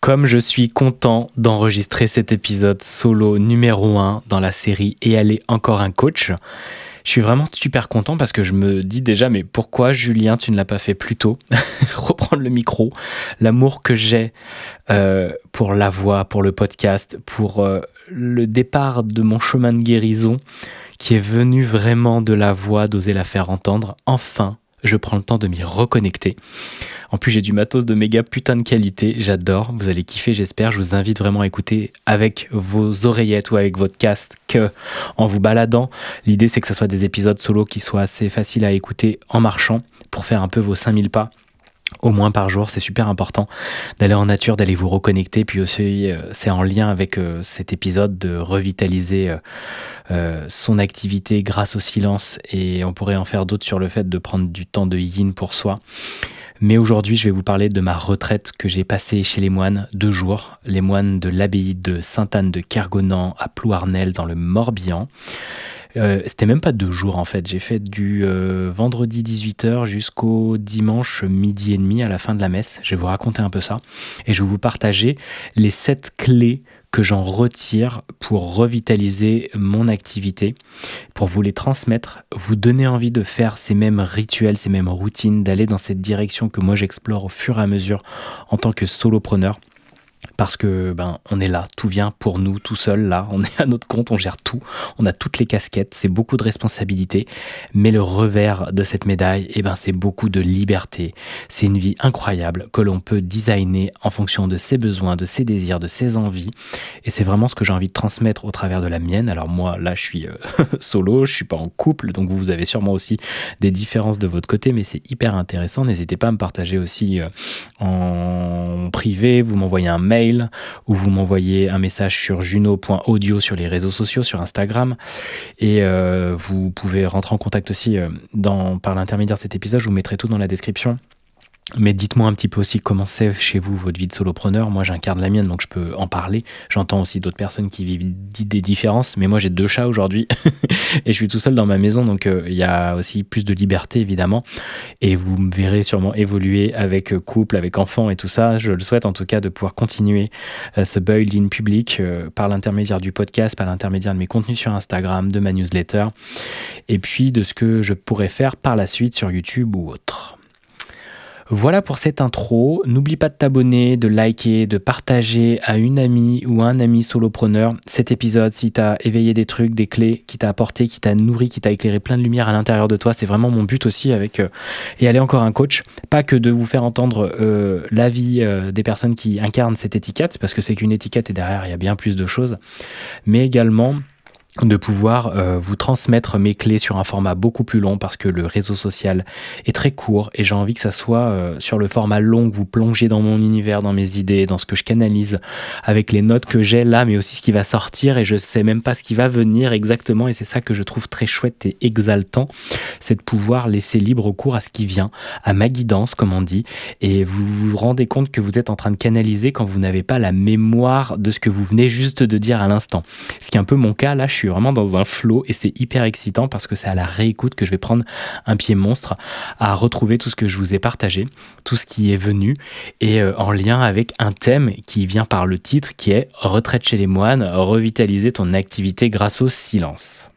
Comme je suis content d'enregistrer cet épisode solo numéro 1 dans la série Et elle est encore un coach, je suis vraiment super content parce que je me dis déjà, mais pourquoi Julien, tu ne l'as pas fait plus tôt? Reprendre le micro, l'amour que j'ai pour la voix, pour le podcast, pour le départ de mon chemin de guérison qui est venu vraiment de la voix, d'oser la faire entendre. Enfin, je prends le temps de m'y reconnecter. En plus, j'ai du matos de méga putain de qualité, j'adore, vous allez kiffer, j'espère. Je vous invite vraiment à écouter avec vos oreillettes ou avec votre casque en vous baladant. L'idée, c'est que ce soit des épisodes solo qui soient assez faciles à écouter en marchant pour faire un peu vos 5000 pas. Au moins par jour, c'est super important d'aller en nature, d'aller vous reconnecter. Puis aussi, c'est en lien avec cet épisode de revitaliser son activité grâce au silence. Et on pourrait en faire d'autres sur le fait de prendre du temps de yin pour soi. Mais aujourd'hui, je vais vous parler de ma retraite que j'ai passée chez les moines 2 jours. Les moines de l'abbaye de Sainte-Anne de Kergonan à Plouarnel dans le Morbihan. C'était même pas 2 jours en fait, j'ai fait du vendredi 18h jusqu'au dimanche midi et demi à la fin de la messe. Je vais vous raconter un peu ça et je vais vous partager les 7 clés que j'en retire pour revitaliser mon activité, pour vous les transmettre, vous donner envie de faire ces mêmes rituels, ces mêmes routines, d'aller dans cette direction que moi j'explore au fur et à mesure en tant que solopreneur. Parce que on est là, tout vient pour nous, tout seul là, on est à notre compte, on gère tout, on a toutes les casquettes, c'est beaucoup de responsabilités, mais le revers de cette médaille, c'est beaucoup de liberté. C'est une vie incroyable que l'on peut designer en fonction de ses besoins, de ses désirs, de ses envies, et c'est vraiment ce que j'ai envie de transmettre au travers de la mienne. Alors moi, là, je suis solo, je suis pas en couple, donc vous avez sûrement aussi des différences de votre côté, mais c'est hyper intéressant. N'hésitez pas à me partager aussi en privé, vous m'envoyez un mail ou vous m'envoyez un message sur juno.audio sur les réseaux sociaux, sur Instagram, et vous pouvez rentrer en contact aussi par l'intermédiaire de cet épisode. Je vous mettrai tout dans la description. Mais dites-moi un petit peu aussi comment c'est chez vous votre vie de solopreneur. Moi j'incarne la mienne donc je peux en parler. J'entends aussi d'autres personnes qui vivent des différences, mais moi j'ai 2 chats aujourd'hui et je suis tout seul dans ma maison, donc il y a aussi plus de liberté évidemment, et vous me verrez sûrement évoluer avec couple, avec enfants et tout ça. Je le souhaite en tout cas de pouvoir continuer ce build-in public par l'intermédiaire du podcast, par l'intermédiaire de mes contenus sur Instagram, de ma newsletter, et puis de ce que je pourrais faire par la suite sur YouTube ou autre. Voilà pour cette intro. N'oublie pas de t'abonner, de liker, de partager à une amie ou un ami solopreneur cet épisode si t'as éveillé des trucs, des clés, qui t'a apporté, qui t'a nourri, qui t'a éclairé plein de lumière à l'intérieur de toi. C'est vraiment mon but aussi avec Et elle est encore un coach. Pas que de vous faire entendre l'avis des personnes qui incarnent cette étiquette, parce que c'est qu'une étiquette et derrière il y a bien plus de choses, mais également de pouvoir vous transmettre mes clés sur un format beaucoup plus long, parce que le réseau social est très court et j'ai envie que ça soit sur le format long, que vous plongez dans mon univers, dans mes idées, dans ce que je canalise avec les notes que j'ai là, mais aussi ce qui va sortir, et je sais même pas ce qui va venir exactement, et c'est ça que je trouve très chouette et exaltant, c'est de pouvoir laisser libre cours à ce qui vient, à ma guidance comme on dit, et vous vous rendez compte que vous êtes en train de canaliser quand vous n'avez pas la mémoire de ce que vous venez juste de dire à l'instant. Ce qui est un peu mon cas là, je suis vraiment dans un flow et c'est hyper excitant parce que c'est à la réécoute que je vais prendre un pied monstre à retrouver tout ce que je vous ai partagé, tout ce qui est venu, et en lien avec un thème qui vient par le titre, qui est Retraite chez les moines, revitaliser ton activité grâce au silence.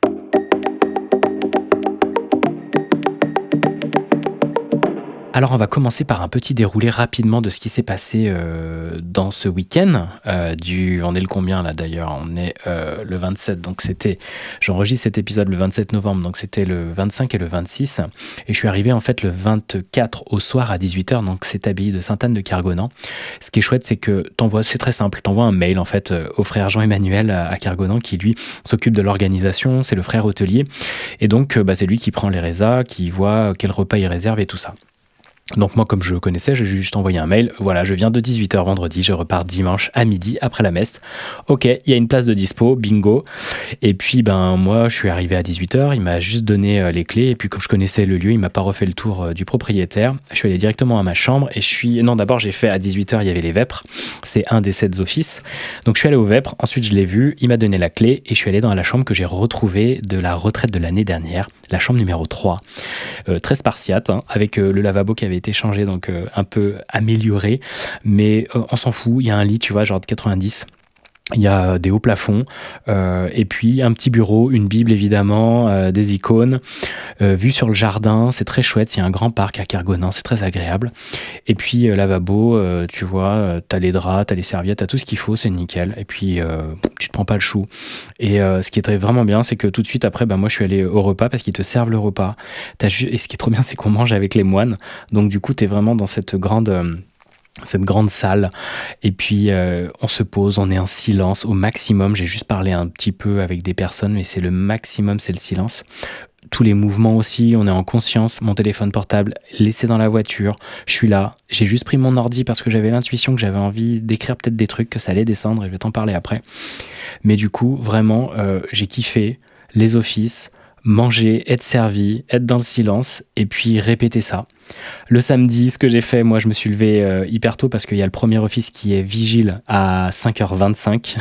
Alors on va commencer par un petit déroulé rapidement de ce qui s'est passé dans ce week-end. On est le combien là d'ailleurs? On est le 27, donc j'enregistre cet épisode le 27 novembre, donc c'était le 25 et le 26. Et je suis arrivé en fait le 24 au soir à 18h, donc c'est abbaye de Sainte-Anne de Kergonan. Ce qui est chouette, c'est que c'est très simple, t'envoies un mail en fait au frère Jean-Emmanuel à Kergonan qui lui s'occupe de l'organisation, c'est le frère hôtelier. Et donc c'est lui qui prend les résas, qui voit quel repas il réserve et tout ça. Donc moi, comme je connaissais, j'ai juste envoyé un mail. Voilà, je viens de 18h vendredi, je repars dimanche à midi après la messe. Ok, il y a une place de dispo, bingo. Et puis moi, je suis arrivé à 18h, il m'a juste donné les clés. Et puis comme je connaissais le lieu, il m'a pas refait le tour du propriétaire. Je suis allé directement à ma chambre et d'abord j'ai fait à 18h, il y avait les vêpres. C'est un des 7 offices. Donc je suis allé aux vêpres, ensuite je l'ai vu, il m'a donné la clé et je suis allé dans la chambre que j'ai retrouvée de la retraite de l'année dernière. la chambre numéro 3, très spartiate, hein, avec le lavabo qui avait été changé, donc un peu amélioré, mais on s'en fout, il y a un lit, tu vois, genre de 90. Il y a des hauts plafonds, et puis un petit bureau, une Bible évidemment, des icônes, vue sur le jardin, c'est très chouette, il y a un grand parc à Kergonan, c'est très agréable. Et puis lavabo, tu vois, t'as les draps, t'as les serviettes, t'as tout ce qu'il faut, c'est nickel. Et puis tu te prends pas le chou. Et ce qui est vraiment bien, c'est que tout de suite après, moi je suis allé au repas parce qu'ils te servent le repas. Et ce qui est trop bien, c'est qu'on mange avec les moines. Donc du coup, t'es vraiment dans cette grande salle, et puis on se pose, on est en silence au maximum. J'ai juste parlé un petit peu avec des personnes, mais c'est le maximum, c'est le silence. Tous les mouvements aussi, on est en conscience. Mon téléphone portable laissé dans la voiture, je suis là, j'ai juste pris mon ordi parce que j'avais l'intuition que j'avais envie d'écrire peut-être des trucs, que ça allait descendre, et je vais t'en parler après. Mais du coup, vraiment, j'ai kiffé les offices, manger, être servi, être dans le silence, et puis répéter ça. Le samedi, ce que j'ai fait, moi je me suis levé hyper tôt parce qu'il y a le premier office qui est vigile à 5h25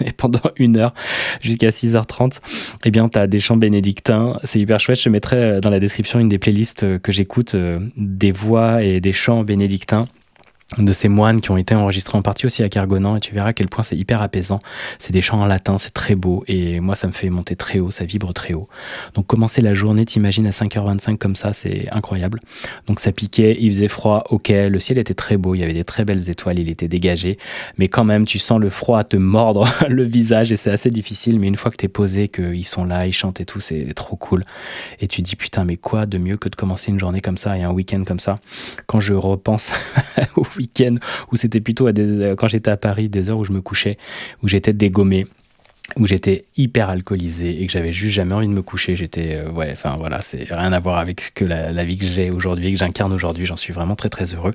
et pendant 1 heure jusqu'à 6h30, eh bien tu as des chants bénédictins, c'est hyper chouette. Je te mettrai dans la description une des playlists que j'écoute, des voix et des chants bénédictins de ces moines qui ont été enregistrés en partie aussi à Kergonan, et tu verras à quel point c'est hyper apaisant. C'est des chants en latin, c'est très beau, et moi ça me fait monter très haut, ça vibre très haut. Donc commencer la journée, t'imagines, à 5h25 comme ça, c'est incroyable. Donc ça piquait, il faisait froid, ok, le ciel était très beau, il y avait des très belles étoiles, il était dégagé, mais quand même tu sens le froid te mordre le visage, et c'est assez difficile. Mais une fois que t'es posé, qu'ils sont là, ils chantent et tout, c'est trop cool. Et tu te dis putain, mais quoi de mieux que de commencer une journée comme ça et un week-end comme ça. Quand je repense au week-end où c'était plutôt quand j'étais à Paris, des heures où je me couchais, où j'étais dégommé, où j'étais hyper alcoolisé et que j'avais juste jamais envie de me coucher. J'étais voilà, c'est rien à voir avec ce que la vie que j'ai aujourd'hui et que j'incarne aujourd'hui. J'en suis vraiment très très heureux.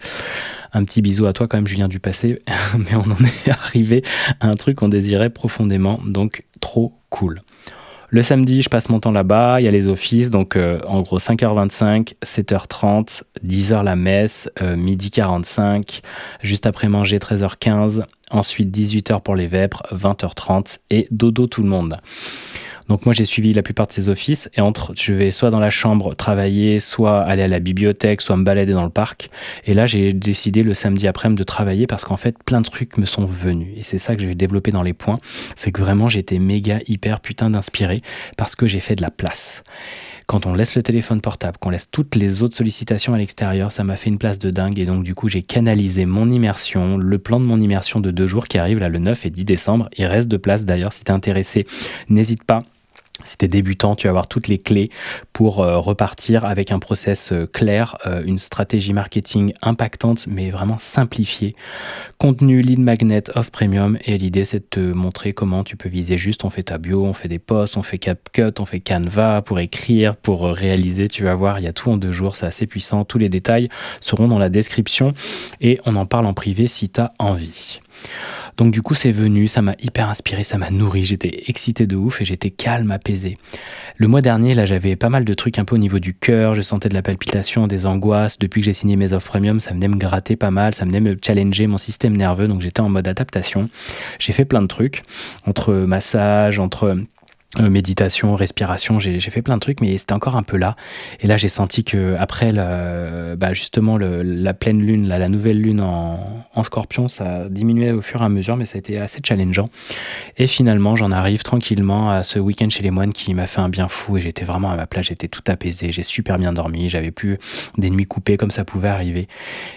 Un petit bisou à toi quand même, Julien du passé, mais on en est arrivé à un truc qu'on désirait profondément, donc trop cool. Le samedi, je passe mon temps là-bas, il y a les offices, donc en gros 5h25, 7h30, 10h la messe, midi 45, juste après manger 13h15, ensuite 18h pour les vêpres, 20h30 et dodo tout le monde. Donc moi j'ai suivi la plupart de ces offices, et je vais soit dans la chambre travailler, soit aller à la bibliothèque, soit me balader dans le parc. Et là j'ai décidé le samedi après-midi de travailler parce qu'en fait plein de trucs me sont venus, et c'est ça que je vais développer dans les points. C'est que vraiment j'étais méga hyper putain d'inspiré parce que j'ai fait de la place. Quand on laisse le téléphone portable, qu'on laisse toutes les autres sollicitations à l'extérieur, ça m'a fait une place de dingue. Et donc du coup j'ai canalisé mon immersion, le plan de mon immersion de 2 jours qui arrive là le 9 et 10 décembre. Il reste de place d'ailleurs, si t'es intéressé, n'hésite pas. Si t'es débutant, tu vas avoir toutes les clés pour repartir avec un process clair, une stratégie marketing impactante mais vraiment simplifiée. Contenu, lead magnet, off premium, et l'idée c'est de te montrer comment tu peux viser juste. On fait ta bio, on fait des posts, on fait CapCut, on fait Canva pour écrire, pour réaliser. Tu vas voir, il y a tout en 2 jours, c'est assez puissant. Tous les détails seront dans la description et on en parle en privé si t'as envie. Donc du coup c'est venu, ça m'a hyper inspiré, ça m'a nourri, j'étais excité de ouf et j'étais calme, apaisé. Le mois dernier, là j'avais pas mal de trucs un peu au niveau du cœur, je sentais de la palpitation, des angoisses. Depuis que j'ai signé mes offres premium, ça venait me gratter pas mal, ça venait me challenger mon système nerveux, donc j'étais en mode adaptation. J'ai fait plein de trucs, entre massage, entre méditation, respiration, j'ai fait plein de trucs, mais c'était encore un peu là. Et là j'ai senti que après justement la pleine lune, la nouvelle lune en Scorpion, ça diminuait au fur et à mesure, mais ça a été assez challengeant. Et finalement j'en arrive tranquillement à ce week-end chez les moines qui m'a fait un bien fou, et j'étais vraiment à ma place, j'étais tout apaisé, j'ai super bien dormi, j'avais plus des nuits coupées comme ça pouvait arriver.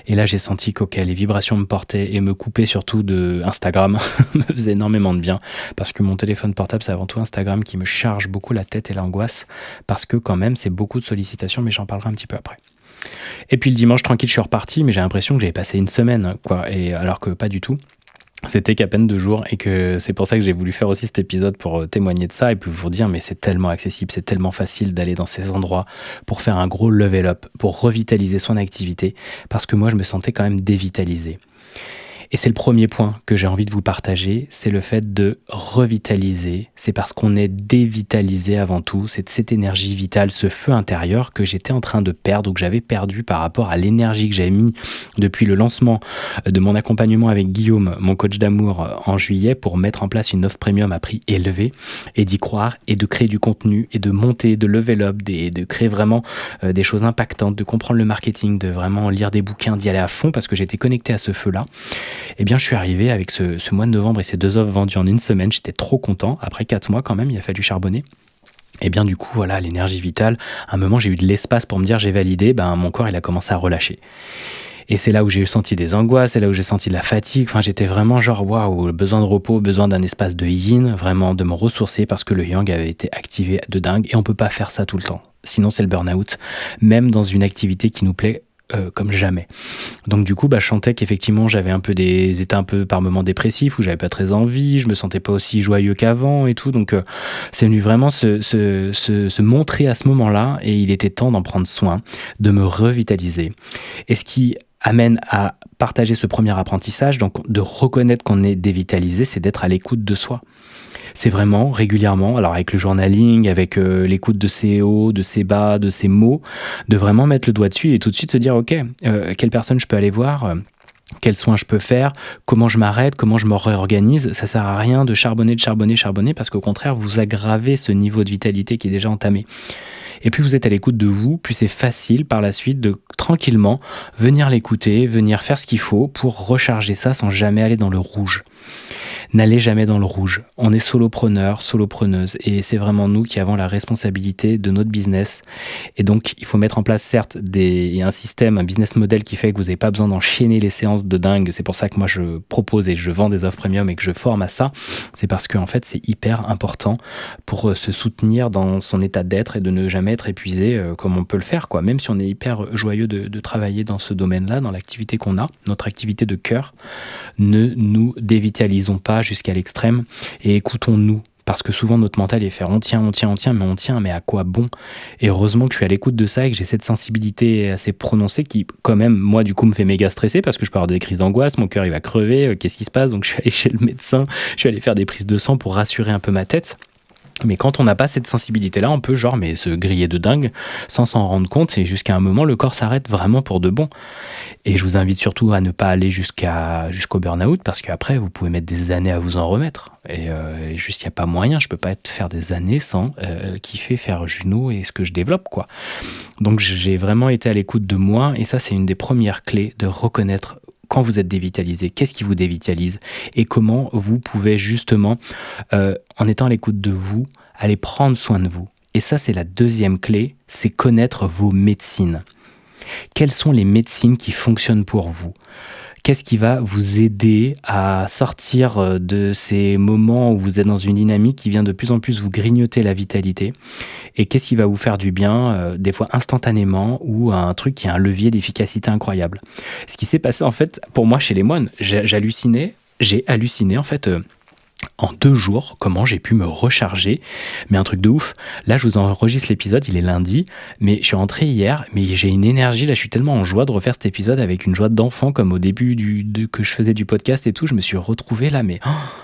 Et là j'ai senti que les vibrations me portaient, et me couper surtout de Instagram me faisait énormément de bien, parce que mon téléphone portable c'est avant tout Instagram qui me charge beaucoup la tête et l'angoisse, parce que quand même c'est beaucoup de sollicitations, mais j'en parlerai un petit peu après. Et puis le dimanche tranquille je suis reparti, mais j'ai l'impression que j'avais passé une semaine quoi, et alors que pas du tout. C'était qu'à peine 2 jours, et que c'est pour ça que j'ai voulu faire aussi cet épisode, pour témoigner de ça et puis vous dire mais c'est tellement accessible, c'est tellement facile d'aller dans ces endroits pour faire un gros level up, pour revitaliser son activité, parce que moi je me sentais quand même dévitalisé. Et c'est le premier point que j'ai envie de vous partager, c'est le fait de revitaliser. C'est parce qu'on est dévitalisé avant tout, c'est cette énergie vitale, ce feu intérieur que j'étais en train de perdre ou que j'avais perdu par rapport à l'énergie que j'avais mis depuis le lancement de mon accompagnement avec Guillaume, mon coach d'amour, en juillet pour mettre en place une offre premium à prix élevé et d'y croire et de créer du contenu et de monter, de level up, de créer vraiment des choses impactantes, de comprendre le marketing, de vraiment lire des bouquins, d'y aller à fond parce que j'étais connecté à ce feu-là. Eh bien, je suis arrivé avec ce mois de novembre et ces 2 offres vendues en une semaine. J'étais trop content. Après 4 mois, quand même, il a fallu charbonner. Et bien, du coup, voilà, l'énergie vitale. À un moment, j'ai eu de l'espace pour me dire j'ai validé. Mon corps, il a commencé à relâcher. Et c'est là où j'ai senti des angoisses, c'est là où j'ai senti de la fatigue. Enfin, j'étais vraiment genre, waouh, besoin de repos, besoin d'un espace de yin, vraiment de me ressourcer parce que le yang avait été activé de dingue. Et on peut pas faire ça tout le temps. Sinon, c'est le burn-out. Même dans une activité qui nous plaît comme jamais. Donc du coup, je sentais qu'effectivement, j'avais j'étais un peu par moments dépressif, où j'avais pas très envie, je me sentais pas aussi joyeux qu'avant et tout. Donc c'est venu vraiment se montrer à ce moment-là, et il était temps d'en prendre soin, de me revitaliser. Et ce qui amène à partager ce premier apprentissage, donc de reconnaître qu'on est dévitalisé, c'est d'être à l'écoute de soi. C'est vraiment régulièrement, alors avec le journaling, avec l'écoute de ses hauts, de ses bas, de ses mots, de vraiment mettre le doigt dessus et tout de suite se dire ok, quelle personne je peux aller voir, quels soins je peux faire, comment je m'arrête, comment je me réorganise. Ça sert à rien de charbonner, parce qu'au contraire, vous aggravez ce niveau de vitalité qui est déjà entamé. Et plus vous êtes à l'écoute de vous, plus c'est facile par la suite de tranquillement venir l'écouter, venir faire ce qu'il faut pour recharger ça sans jamais aller dans le rouge. N'allez jamais dans le rouge. On est solopreneur, solopreneuse, et c'est vraiment nous qui avons la responsabilité de notre business. Et donc, il faut mettre en place, certes, un système, un business model qui fait que vous n'avez pas besoin d'enchaîner les séances de dingue. C'est pour ça que moi, je propose et je vends des offres premium et que je forme à ça. C'est parce qu'en fait, c'est hyper important pour se soutenir dans son état d'être et de ne jamais être épuisé comme on peut le faire, quoi. Même si on est hyper joyeux de travailler dans ce domaine-là, dans l'activité qu'on a, notre activité de cœur, ne nous dévitalisons pas jusqu'à l'extrême et écoutons-nous. Parce que souvent notre mental est faire on tient, mais à quoi bon? Et heureusement que je suis à l'écoute de ça et que j'ai cette sensibilité assez prononcée qui, quand même, moi du coup me fait méga stresser parce que je peux avoir des crises d'angoisse, mon cœur il va crever, qu'est-ce qui se passe? Donc je suis allé chez le médecin, je suis allé faire des prises de sang pour rassurer un peu ma tête. Mais quand on n'a pas cette sensibilité-là, on peut se griller de dingue sans s'en rendre compte, et jusqu'à un moment, le corps s'arrête vraiment pour de bon. Et je vous invite surtout à ne pas aller jusqu'au burn-out, parce qu'après, vous pouvez mettre des années à vous en remettre. Et juste, il n'y a pas moyen, je peux pas faire des années sans kiffer faire Juno et ce que je développe, quoi. Donc j'ai vraiment été à l'écoute de moi, et ça, c'est une des premières clés de reconnaître quand vous êtes dévitalisé, qu'est-ce qui vous dévitalise et comment vous pouvez justement, en étant à l'écoute de vous, aller prendre soin de vous. Et ça, c'est la deuxième clé, c'est connaître vos médecines. Quelles sont les médecines qui fonctionnent pour vous ? Qu'est-ce qui va vous aider à sortir de ces moments où vous êtes dans une dynamique qui vient de plus en plus vous grignoter la vitalité ? Et qu'est-ce qui va vous faire du bien, des fois instantanément, ou un truc qui a un levier d'efficacité incroyable ? Ce qui s'est passé en fait pour moi chez les moines, j'ai halluciné en fait en 2 jours, comment j'ai pu me recharger, mais un truc de ouf. Là, je vous enregistre l'épisode, il est lundi, mais je suis rentré hier, mais j'ai une énergie, là, je suis tellement en joie de refaire cet épisode avec une joie d'enfant, comme au début que je faisais du podcast et tout, je me suis retrouvé là, mais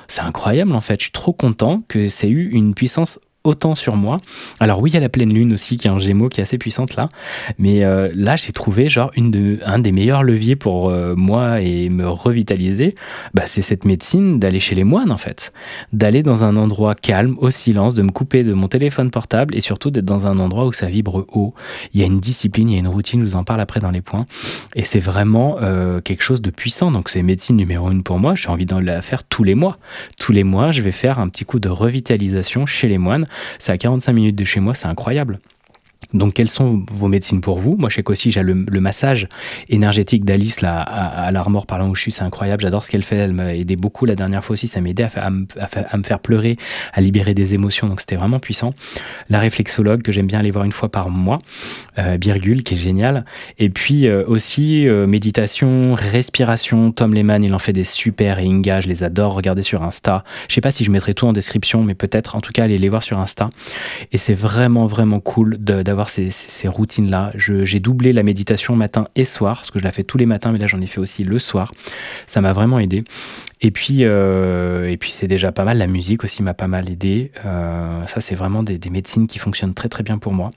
c'est incroyable en fait, je suis trop content que ça ait eu une puissance autant sur moi. Alors oui, il y a la pleine lune aussi qui est en Gémeaux, qui est assez puissante là, mais là j'ai trouvé genre un des meilleurs leviers pour moi et me revitaliser, c'est cette médecine d'aller chez les moines en fait, d'aller dans un endroit calme, au silence, de me couper de mon téléphone portable et surtout d'être dans un endroit où ça vibre haut. Il y a une discipline, il y a une routine, je vous en parle après dans les points, et c'est vraiment quelque chose de puissant. Donc c'est médecine numéro 1 pour moi, j'ai envie de la faire tous les mois. Tous les mois, je vais faire un petit coup de revitalisation chez les moines. C'est à 45 minutes de chez moi, c'est incroyable. Donc, quelles sont vos médecines pour vous ? Moi, je sais qu'aussi, j'ai le massage énergétique d'Alice là, à l'Armor, par là où je suis, c'est incroyable. J'adore ce qu'elle fait. Elle m'a aidé beaucoup la dernière fois aussi. Ça m'aidait à me faire pleurer, à libérer des émotions. Donc, c'était vraiment puissant. La réflexologue, que j'aime bien aller voir une fois par mois, Birgul, qui est génial. Et puis aussi, méditation, respiration. Tom Lehman, il en fait des super. Et Inga, je les adore. Regardez sur Insta. Je sais pas si je mettrai tout en description, mais peut-être, en tout cas, allez les voir sur Insta. Et c'est vraiment, vraiment cool d'avoir d'avoir ces routines-là. J'ai doublé la méditation matin et soir, parce que je la fais tous les matins, mais là j'en ai fait aussi le soir. Ça m'a vraiment aidé. Et puis c'est déjà pas mal. La musique aussi m'a pas mal aidé. Ça, c'est vraiment des médecines qui fonctionnent très très bien pour moi.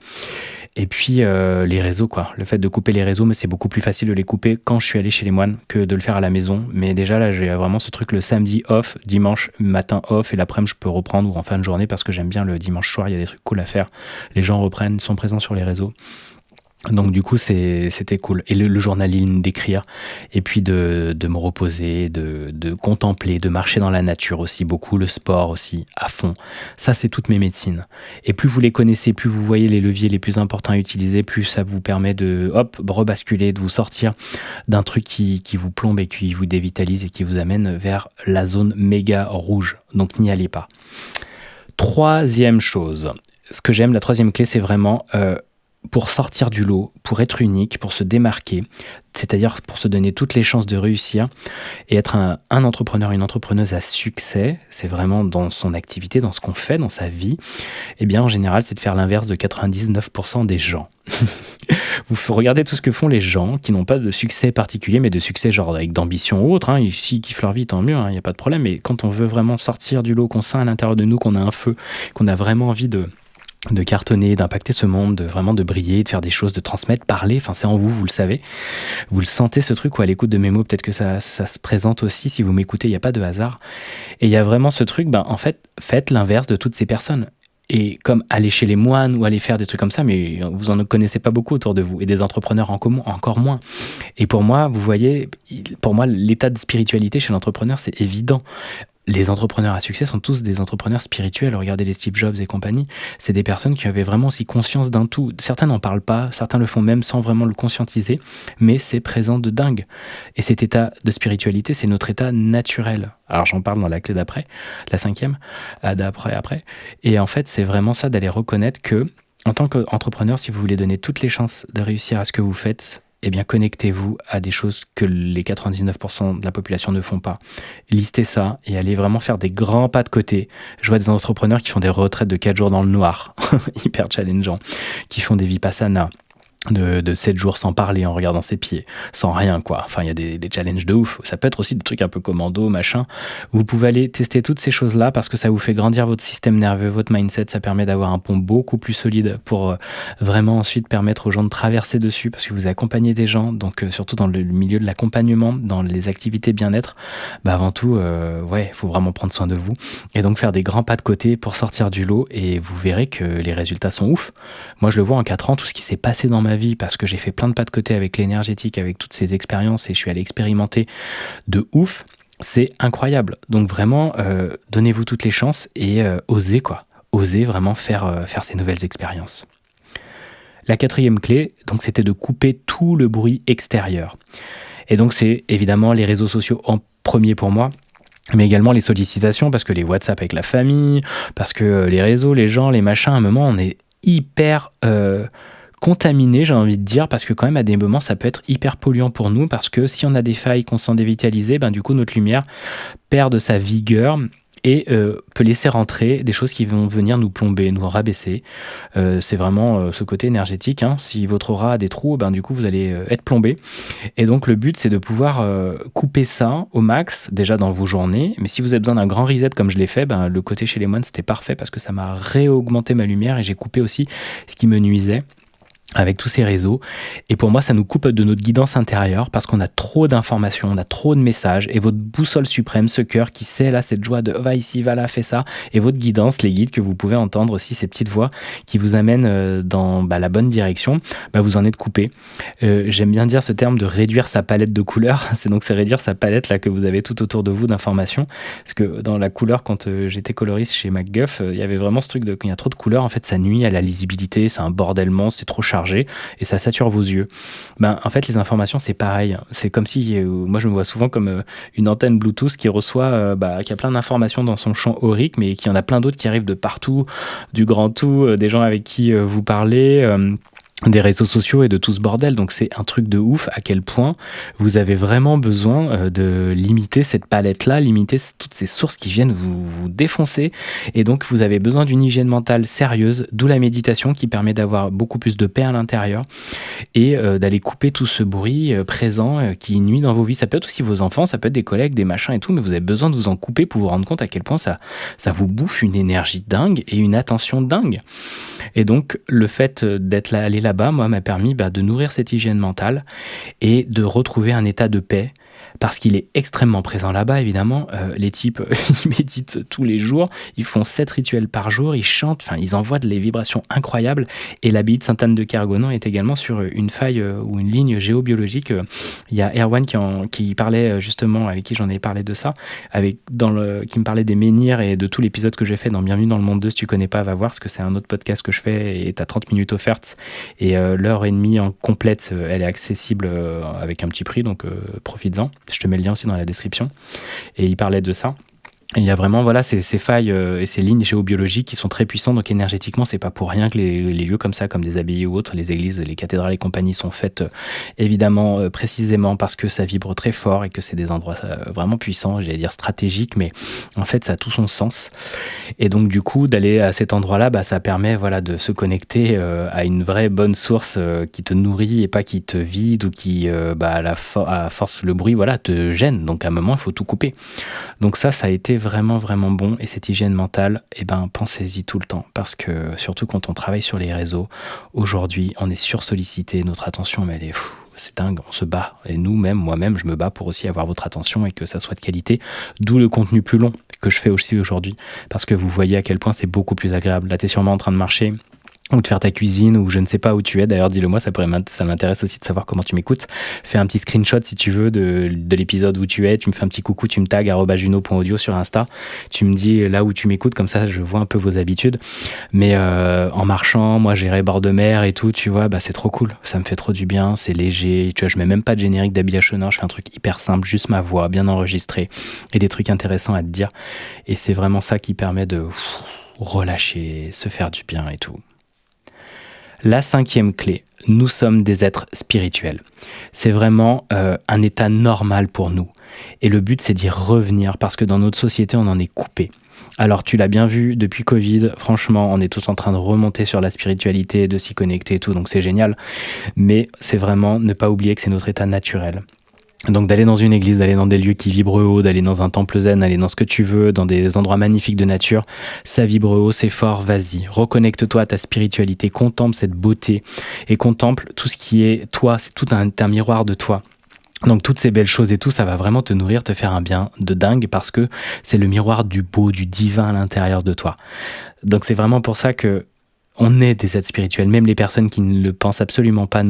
Et puis les réseaux, quoi. Le fait de couper les réseaux, mais c'est beaucoup plus facile de les couper quand je suis allé chez les moines que de le faire à la maison. Mais déjà là, j'ai vraiment ce truc le samedi off, dimanche matin off, et l'après-midi je peux reprendre ou en fin de journée parce que j'aime bien le dimanche soir, il y a des trucs cool à faire. Les gens reprennent, sont présents sur les réseaux. Donc du coup, c'était cool. Et le journaling, d'écrire, et puis de me reposer, de contempler, de marcher dans la nature aussi, beaucoup, le sport aussi, à fond. Ça, c'est toutes mes médecines. Et plus vous les connaissez, plus vous voyez les leviers les plus importants à utiliser, plus ça vous permet de, hop, rebasculer, de vous sortir d'un truc qui vous plombe et qui vous dévitalise et qui vous amène vers la zone méga rouge. Donc n'y allez pas. Troisième chose, ce que j'aime, la troisième clé, c'est vraiment... pour sortir du lot, pour être unique, pour se démarquer, c'est-à-dire pour se donner toutes les chances de réussir et être un entrepreneur, une entrepreneuse à succès, c'est vraiment dans son activité, dans ce qu'on fait, dans sa vie, eh bien en général c'est de faire l'inverse de 99% des gens. Vous regardez tout ce que font les gens qui n'ont pas de succès particulier, mais de succès genre avec d'ambition ou autre, s'ils kiffent leur vie, tant mieux, il n'y a pas de problème, mais quand on veut vraiment sortir du lot, qu'on sent à l'intérieur de nous, qu'on a un feu, qu'on a vraiment envie de cartonner, d'impacter ce monde, vraiment de briller, de faire des choses, de transmettre, parler, enfin c'est en vous, vous le savez, vous le sentez ce truc, ou à l'écoute de mes mots, peut-être que ça se présente aussi, si vous m'écoutez, il n'y a pas de hasard, et il y a vraiment ce truc, en fait, faites l'inverse de toutes ces personnes, et comme aller chez les moines, ou aller faire des trucs comme ça, mais vous en connaissez pas beaucoup autour de vous, et des entrepreneurs en commun, encore moins, et pour moi, vous voyez, pour moi, l'état de spiritualité chez l'entrepreneur, c'est évident. Les entrepreneurs à succès sont tous des entrepreneurs spirituels. Regardez les Steve Jobs et compagnie. C'est des personnes qui avaient vraiment aussi conscience d'un tout. Certains n'en parlent pas, certains le font même sans vraiment le conscientiser, mais c'est présent de dingue. Et cet état de spiritualité, c'est notre état naturel. Alors j'en parle dans la clé d'après, la cinquième, après. Et en fait, c'est vraiment ça d'aller reconnaître que, en tant qu'entrepreneur, si vous voulez donner toutes les chances de réussir à ce que vous faites, eh bien, connectez-vous à des choses que les 99% de la population ne font pas. Listez ça et allez vraiment faire des grands pas de côté. Je vois des entrepreneurs qui font des retraites de 4 jours dans le noir, hyper challengeant, qui font des vipassanas de 7 jours sans parler, en regardant ses pieds, sans rien, quoi. Enfin, il y a des challenges de ouf. Ça peut être aussi des trucs un peu commando, machin. Vous pouvez aller tester toutes ces choses-là parce que ça vous fait grandir votre système nerveux, votre mindset. Ça permet d'avoir un pont beaucoup plus solide pour vraiment ensuite permettre aux gens de traverser dessus parce que vous accompagnez des gens. Donc, surtout dans le milieu de l'accompagnement, dans les activités bien-être, avant tout, il faut vraiment prendre soin de vous. Et donc, faire des grands pas de côté pour sortir du lot et vous verrez que les résultats sont ouf. Moi, je le vois en 4 ans, tout ce qui s'est passé dans ma vie parce que j'ai fait plein de pas de côté avec l'énergétique, avec toutes ces expériences et je suis allé expérimenter de ouf, c'est incroyable. Donc vraiment, donnez-vous toutes les chances et osez quoi. Osez vraiment faire ces nouvelles expériences. La quatrième clé, donc, c'était de couper tout le bruit extérieur. Et donc c'est évidemment les réseaux sociaux en premier pour moi, mais également les sollicitations, parce que les WhatsApp avec la famille, parce que les réseaux, les gens, les machins, à un moment on est hyper contaminé, j'ai envie de dire, parce que quand même à des moments ça peut être hyper polluant pour nous, parce que si on a des failles qu'on sent dévitalisées, du coup notre lumière perd de sa vigueur et peut laisser rentrer des choses qui vont venir nous plomber, nous rabaisser. C'est vraiment ce côté énergétique. Si votre aura a des trous, du coup vous allez être plombé. Et donc le but c'est de pouvoir couper ça au max, déjà dans vos journées. Mais si vous avez besoin d'un grand reset comme je l'ai fait, le côté chez les moines c'était parfait parce que ça m'a réaugmenté ma lumière et j'ai coupé aussi ce qui me nuisait avec tous ces réseaux. Et pour moi, ça nous coupe de notre guidance intérieure parce qu'on a trop d'informations, on a trop de messages. Et votre boussole suprême, ce cœur qui sait là, cette joie de va ici, va là, fais ça. Et votre guidance, les guides que vous pouvez entendre aussi, ces petites voix qui vous amènent dans la bonne direction, vous en êtes coupé. J'aime bien dire ce terme de réduire sa palette de couleurs. C'est réduire sa palette là que vous avez tout autour de vous d'informations. Parce que dans la couleur, quand j'étais coloriste chez MacGuff, il y avait vraiment ce truc de quand il y a trop de couleurs, en fait, ça nuit à la lisibilité, c'est un bordel monstre, c'est trop chargé. Et ça sature vos yeux. En fait, les informations, c'est pareil. C'est comme si, moi je me vois souvent comme une antenne Bluetooth qui reçoit, qui a plein d'informations dans son champ aurique, mais qui en a plein d'autres qui arrivent de partout, du grand tout, des gens avec qui vous parlez, des réseaux sociaux et de tout ce bordel. Donc c'est un truc de ouf à quel point vous avez vraiment besoin de limiter cette palette-là, limiter toutes ces sources qui viennent vous défoncer. Et donc vous avez besoin d'une hygiène mentale sérieuse, d'où la méditation qui permet d'avoir beaucoup plus de paix à l'intérieur et d'aller couper tout ce bruit présent qui nuit dans vos vies. Ça peut être aussi vos enfants, ça peut être des collègues, des machins et tout, mais vous avez besoin de vous en couper pour vous rendre compte à quel point ça vous bouffe une énergie dingue et une attention dingue. Et donc, le fait d'être allé là-bas, moi, m'a permis de nourrir cette hygiène mentale et de retrouver un état de paix. Parce qu'il est extrêmement présent là-bas, évidemment. Les types, ils méditent tous les jours, ils font 7 rituels par jour, ils chantent, ils envoient des vibrations incroyables. Et l'abbaye de Sainte-Anne de Kergonan est également sur une faille ou une ligne géobiologique. Il y a Erwan qui parlait justement, avec qui j'en ai parlé de ça, qui me parlait des menhirs et de tout l'épisode que j'ai fait dans Bienvenue dans le monde 2. Si tu connais pas, va voir, parce que c'est un autre podcast que je fais et tu as 30 minutes offertes. Et l'heure et demie en complète, elle est accessible avec un petit prix, donc profites-en. Je te mets le lien aussi dans la description. Et il parlait de ça. Et il y a vraiment ces failles et ces lignes géobiologiques qui sont très puissantes. Donc énergétiquement, c'est pas pour rien que les lieux comme ça, comme des abbayes ou autres, les églises, les cathédrales et compagnie sont faites évidemment précisément parce que ça vibre très fort et que c'est des endroits vraiment puissants, j'allais dire stratégiques, mais en fait ça a tout son sens. Et donc du coup, d'aller à cet endroit-là, ça permet de se connecter à une vraie bonne source qui te nourrit et pas qui te vide ou qui, à force le bruit, te gêne. Donc à un moment, il faut tout couper. Donc ça a été vraiment vraiment bon. Et cette hygiène mentale, pensez-y tout le temps, parce que surtout quand on travaille sur les réseaux, aujourd'hui on est sursollicité, notre attention elle est c'est dingue, on se bat. Et moi-même, je me bats pour aussi avoir votre attention et que ça soit de qualité. D'où le contenu plus long que je fais aussi aujourd'hui, parce que vous voyez à quel point c'est beaucoup plus agréable. Là, tu es sûrement en train de marcher ou de faire ta cuisine, ou je ne sais pas où tu es. D'ailleurs, dis-le moi, ça m'intéresse aussi de savoir comment tu m'écoutes. Fais un petit screenshot si tu veux de l'épisode où tu es. Tu me fais un petit coucou, tu me tags @juno.audio sur Insta. Tu me dis là où tu m'écoutes, comme ça je vois un peu vos habitudes. Mais en marchant, moi j'irai bord de mer et tout, tu vois, c'est trop cool. Ça me fait trop du bien, c'est léger. Tu vois, je mets même pas de générique d'habillage sonore, je fais un truc hyper simple, juste ma voix, bien enregistrée et des trucs intéressants à te dire. Et c'est vraiment ça qui permet de relâcher, se faire du bien et tout. La 5e clé, nous sommes des êtres spirituels. C'est vraiment un état normal pour nous. Et le but, c'est d'y revenir, parce que dans notre société, on en est coupé. Alors, tu l'as bien vu, depuis Covid, franchement, on est tous en train de remonter sur la spiritualité, de s'y connecter et tout, donc c'est génial. Mais c'est vraiment ne pas oublier que c'est notre état naturel. Donc d'aller dans une église, d'aller dans des lieux qui vibrent haut, d'aller dans un temple zen, d'aller dans ce que tu veux, dans des endroits magnifiques de nature, ça vibre haut, c'est fort, vas-y. Reconnecte-toi à ta spiritualité, contemple cette beauté et contemple tout ce qui est toi, c'est tout un miroir de toi. Donc toutes ces belles choses et tout, ça va vraiment te nourrir, te faire un bien de dingue, parce que c'est le miroir du beau, du divin à l'intérieur de toi. Donc c'est vraiment pour ça que on est des êtres spirituels, même les personnes qui ne le pensent absolument pas,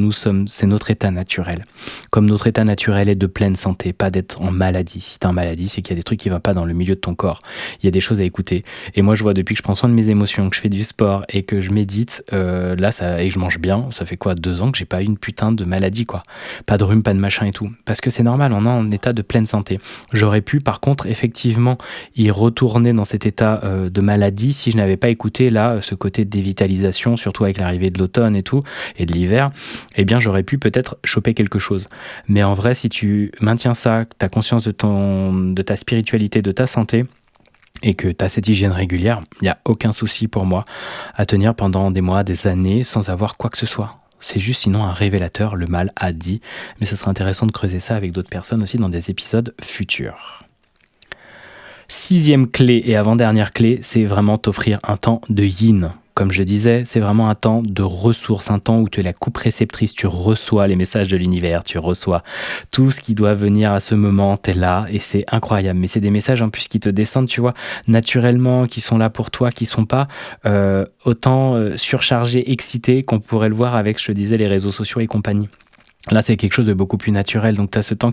c'est notre état naturel. Comme notre état naturel est de pleine santé, pas d'être en maladie. Si t'es en maladie, c'est qu'il y a des trucs qui ne vont pas dans le milieu de ton corps. Il y a des choses à écouter. Et moi, je vois depuis que je prends soin de mes émotions, que je fais du sport et que je médite, et que je mange bien, ça fait 2 ans que j'ai pas eu une putain de maladie, quoi. Pas de rhume, pas de machin et tout. Parce que c'est normal, on est en état de pleine santé. J'aurais pu, par contre, effectivement, y retourner dans cet état de maladie si je n'avais pas écouté, là, ce côté de dévitalisation, surtout avec l'arrivée de l'automne et tout, et de l'hiver, eh bien j'aurais pu peut-être choper quelque chose. Mais en vrai, si tu maintiens ça, que tu as conscience de ta spiritualité, de ta santé, et que tu as cette hygiène régulière, il n'y a aucun souci pour moi à tenir pendant des mois, des années, sans avoir quoi que ce soit. C'est juste sinon un révélateur, le mal a dit, mais ça serait intéressant de creuser ça avec d'autres personnes aussi dans des épisodes futurs. 6e clé et avant-dernière clé, c'est vraiment t'offrir un temps de yin. Comme je disais, c'est vraiment un temps de ressources, un temps où tu es la coupe réceptrice, tu reçois les messages de l'univers, tu reçois tout ce qui doit venir à ce moment, t'es là et c'est incroyable. Mais c'est des messages en plus qui te descendent, tu vois, naturellement, qui sont là pour toi, qui sont pas autant surchargés, excités qu'on pourrait le voir avec, je te disais, les réseaux sociaux et compagnie. Là, c'est quelque chose de beaucoup plus naturel. Donc, tu as ce temps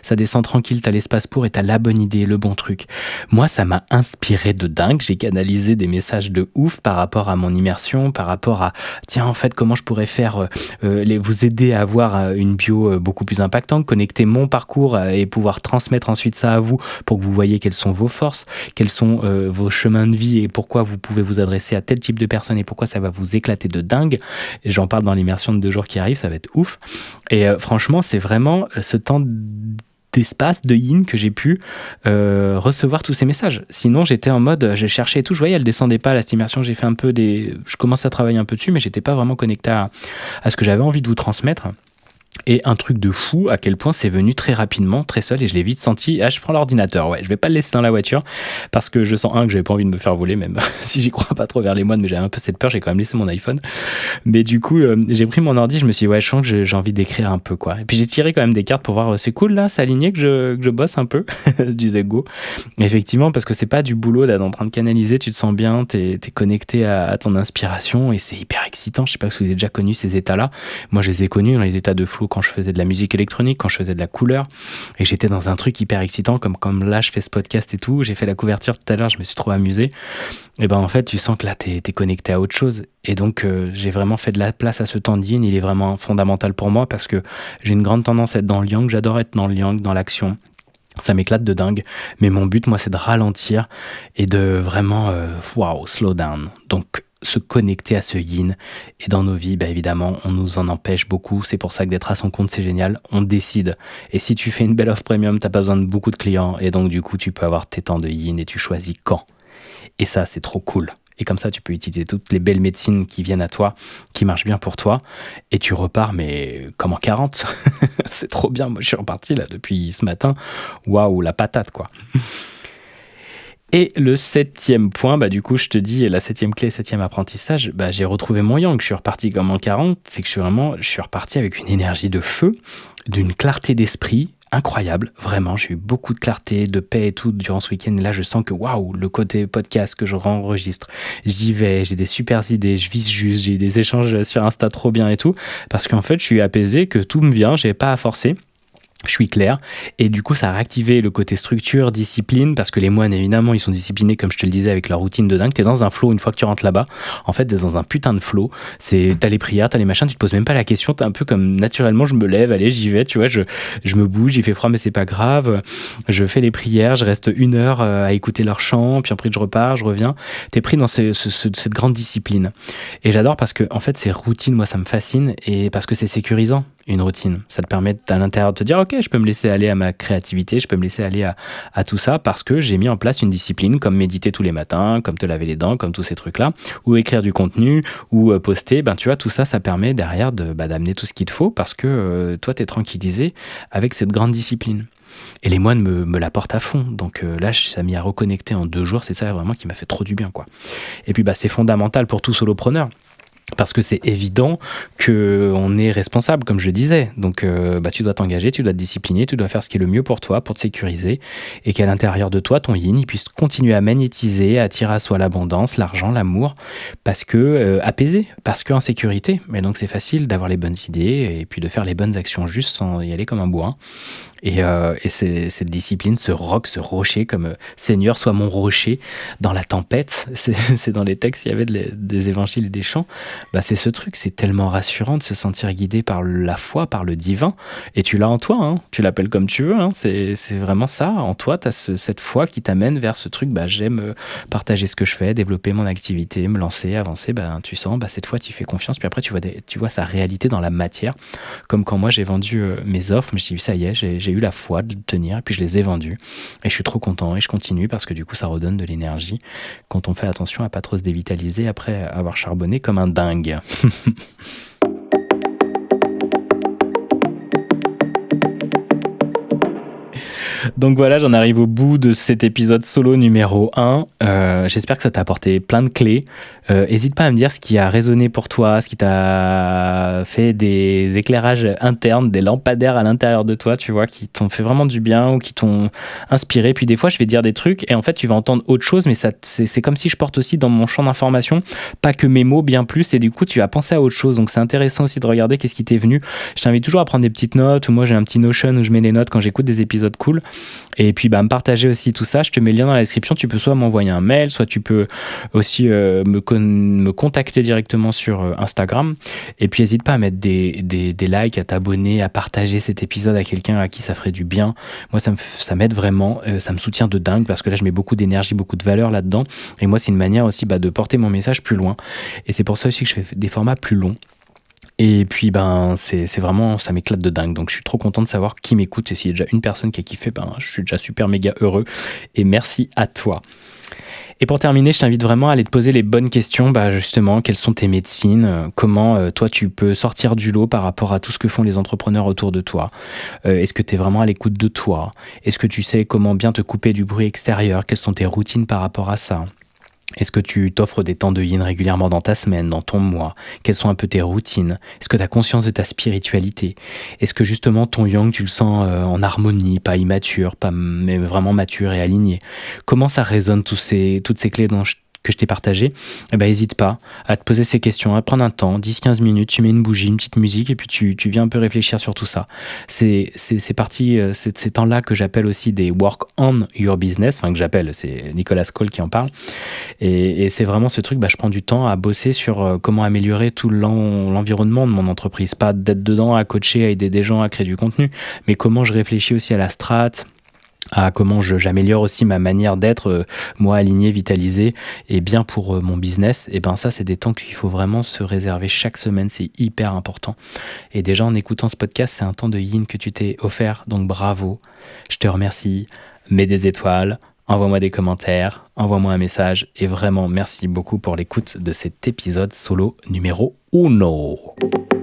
ça descend tranquille, tu as l'espace pour et tu as la bonne idée, le bon truc. Moi, ça m'a inspiré de dingue. J'ai canalisé des messages de ouf par rapport à mon immersion, par rapport à, tiens, en fait, comment je pourrais faire, vous aider à avoir une bio beaucoup plus impactante, connecter mon parcours et pouvoir transmettre ensuite ça à vous pour que vous voyez quelles sont vos forces, quels sont vos chemins de vie et pourquoi vous pouvez vous adresser à tel type de personnes et pourquoi ça va vous éclater de dingue. Et j'en parle dans l'immersion de 2 jours qui arrive, ça va être ouf. Et franchement, c'est vraiment ce temps d'espace, de yin que j'ai pu recevoir tous ces messages. Sinon, j'étais en mode, je cherchais et tout. Je voyais, elle descendait pas, la stimulation. J'ai fait un peu je commençais à travailler un peu dessus, mais j'étais pas vraiment connecté à ce que j'avais envie de vous transmettre. Et un truc de fou, à quel point c'est venu très rapidement, très seul, et je l'ai vite senti. Ah, je prends l'ordinateur, ouais, je vais pas le laisser dans la voiture, parce que je sens, que j'avais pas envie de me faire voler, même si j'y crois pas trop vers les moines, mais j'avais un peu cette peur, j'ai quand même laissé mon iPhone. Mais du coup, j'ai pris mon ordi, je me suis dit, ouais, je sens que j'ai envie d'écrire un peu, quoi. Et puis j'ai tiré quand même des cartes pour voir, c'est cool là, c'est aligné que je bosse un peu, je disais go. Effectivement, parce que c'est pas du boulot, là, en train de canaliser, tu te sens bien, t'es connecté à ton inspiration, et c'est hyper excitant. Je sais pas si vous avez déjà connu ces états-là. Moi, je les ai connus dans les états de flow quand je faisais de la musique électronique, quand je faisais de la couleur, et j'étais dans un truc hyper excitant, comme là, je fais ce podcast et tout. J'ai fait la couverture tout à l'heure, je me suis trop amusé. Et ben en fait, tu sens que là, t'es connecté à autre chose. Et donc, j'ai vraiment fait de la place à ce temps de yin. Il est vraiment fondamental pour moi parce que j'ai une grande tendance à être dans le yang. J'adore être dans le yang, dans l'action. Ça m'éclate de dingue. Mais mon but, moi, c'est de ralentir et de vraiment, slow down. Donc, se connecter à ce yin. Et dans nos vies, bah, évidemment, on nous en empêche beaucoup. C'est pour ça que d'être à son compte, c'est génial. On décide. Et si tu fais une belle offre premium, t'as pas besoin de beaucoup de clients. Et donc, du coup, tu peux avoir tes temps de yin et tu choisis quand. Et ça, c'est trop cool. Et comme ça, tu peux utiliser toutes les belles médecines qui viennent à toi, qui marchent bien pour toi. Et tu repars, mais comme en 40. C'est trop bien. Moi, je suis reparti là depuis ce matin. Waouh, la patate, quoi. Et le 7e point, bah, du coup, je te dis, la 7e clé, 7e apprentissage, bah, j'ai retrouvé mon yang. Je suis reparti comme en 40. C'est que je suis reparti avec une énergie de feu, d'une clarté d'esprit incroyable, vraiment. J'ai eu beaucoup de clarté, de paix et tout durant ce week-end. Et là, je sens que waouh, le côté podcast que je enregistre, j'y vais, j'ai des super idées, je vise juste, j'ai eu des échanges sur Insta trop bien et tout. Parce qu'en fait, je suis apaisé, que tout me vient, j'ai pas à forcer. Je suis clair. Et du coup, ça a réactivé le côté structure, discipline, parce que les moines, évidemment, ils sont disciplinés, comme je te le disais, avec leur routine de dingue. T'es dans un flow une fois que tu rentres là-bas. En fait, t'es dans un putain de flow. T'as les prières, t'as les machins, tu te poses même pas la question. T'es un peu comme naturellement, je me lève, allez, j'y vais, tu vois, je me bouge, il fait froid, mais c'est pas grave. Je fais les prières, je reste 1 heure à écouter leur chant, puis après, je repars, je reviens. T'es pris dans cette grande discipline. Et j'adore parce que, en fait, ces routines, moi, ça me fascine et parce que c'est sécurisant. Une routine, ça te permet à l'intérieur de te dire ok, je peux me laisser aller à ma créativité, je peux me laisser aller à tout ça parce que j'ai mis en place une discipline comme méditer tous les matins, comme te laver les dents, comme tous ces trucs là, ou écrire du contenu, ou poster, ben tu vois, tout ça, ça permet derrière d'amener tout ce qu'il te faut parce que toi t'es tranquillisé avec cette grande discipline. Et les moines me l'apportent à fond, donc là ça m'a mis à reconnecter en 2 jours, c'est ça vraiment qui m'a fait trop du bien, quoi. Et puis bah c'est fondamental pour tout solopreneur. Parce que c'est évident qu'on est responsable, comme je le disais. Donc, tu dois t'engager, tu dois te discipliner, tu dois faire ce qui est le mieux pour toi, pour te sécuriser, et qu'à l'intérieur de toi, ton yin, il puisse continuer à magnétiser, à attirer à soi l'abondance, l'argent, l'amour, parce que apaisé, parce qu'en sécurité. Mais donc, c'est facile d'avoir les bonnes idées et puis de faire les bonnes actions juste sans y aller comme un bourrin. Et cette discipline, ce roc, ce rocher, comme Seigneur, sois mon rocher dans la tempête. C'est dans les textes, il y avait des évangiles et des chants. Bah, c'est ce truc, c'est tellement rassurant de se sentir guidé par la foi, par le divin. Et tu l'as en toi, hein, tu l'appelles comme tu veux. Hein, c'est vraiment ça. En toi, tu as cette foi qui t'amène vers ce truc. Bah, j'aime partager ce que je fais, développer mon activité, me lancer, avancer. Bah, tu sens, bah, cette fois, tu fais confiance. Puis après, tu vois sa réalité dans la matière. Comme quand moi, j'ai vendu mes offres, je me suis dit, ça y est, j'ai eu la foi de le tenir. Et puis, je les ai vendus. Et je suis trop content. Et je continue parce que du coup, ça redonne de l'énergie quand on fait attention à pas trop se dévitaliser après avoir charbonné comme un dingue. Donc voilà, j'en arrive au bout de cet épisode solo numéro 1. J'espère que ça t'a apporté plein de clés. Hésite pas à me dire ce qui a résonné pour toi, ce qui t'a fait des éclairages internes, des lampadaires à l'intérieur de toi, tu vois, qui t'ont fait vraiment du bien ou qui t'ont inspiré. Puis des fois, je vais dire des trucs et en fait, tu vas entendre autre chose, mais c'est comme si je porte aussi dans mon champ d'information, pas que mes mots, bien plus, et du coup, tu vas penser à autre chose. Donc c'est intéressant aussi de regarder qu'est-ce qui t'est venu. Je t'invite toujours à prendre des petites notes, ou moi j'ai un petit Notion où je mets des notes quand j'écoute des épisodes cool. Et puis me partager aussi tout ça. Je te mets le lien dans la description. Tu peux soit m'envoyer un mail, soit tu peux aussi me contacter directement sur Instagram. Et puis n'hésite pas à mettre des likes, à t'abonner, à partager cet épisode à quelqu'un à qui ça ferait du bien. Moi ça m'aide vraiment, ça me soutient de dingue parce que là je mets beaucoup d'énergie, beaucoup de valeur là-dedans. Et moi c'est une manière aussi de porter mon message plus loin. Et c'est pour ça aussi que je fais des formats plus longs. Et puis c'est vraiment, ça m'éclate de dingue. Donc je suis trop content de savoir qui m'écoute. Et s'il y a déjà une personne qui a kiffé, je suis déjà super méga heureux. Et merci à toi. Et pour terminer, je t'invite vraiment à aller te poser les bonnes questions. Justement, quelles sont tes médecines? Comment toi tu peux sortir du lot par rapport à tout ce que font les entrepreneurs autour de toi? Est-ce que tu es vraiment à l'écoute de toi? Est-ce que tu sais comment bien te couper du bruit extérieur? Quelles sont tes routines par rapport à ça? Est-ce que tu t'offres des temps de yin régulièrement dans ta semaine, dans ton mois? Quelles sont un peu tes routines? Est-ce que tu as conscience de ta spiritualité? Est-ce que justement ton yang, tu le sens en harmonie, pas immature, mais vraiment mature et aligné? Comment ça résonne toutes ces clés que je t'ai partagées? N'hésite pas à te poser ces questions, à prendre un temps, 10-15 minutes, tu mets une bougie, une petite musique et puis tu viens un peu réfléchir sur tout ça. C'est parti, c'est ces temps-là que j'appelle aussi des work on your business, c'est Nicolas Cole qui en parle. Et c'est vraiment ce truc, je prends du temps à bosser sur comment améliorer tout l'environnement de mon entreprise. Pas d'être dedans à coacher, à aider des gens à créer du contenu, mais comment je réfléchis aussi à la strat, à comment j'améliore aussi ma manière d'être, moi aligné, vitalisé et bien pour mon business. Et ça c'est des temps qu'il faut vraiment se réserver chaque semaine, c'est hyper important. Et déjà en écoutant ce podcast, c'est un temps de yin que tu t'es offert, donc bravo, je te remercie, mets des étoiles, envoie-moi des commentaires, envoie-moi un message et vraiment merci beaucoup pour l'écoute de cet épisode solo numéro 1.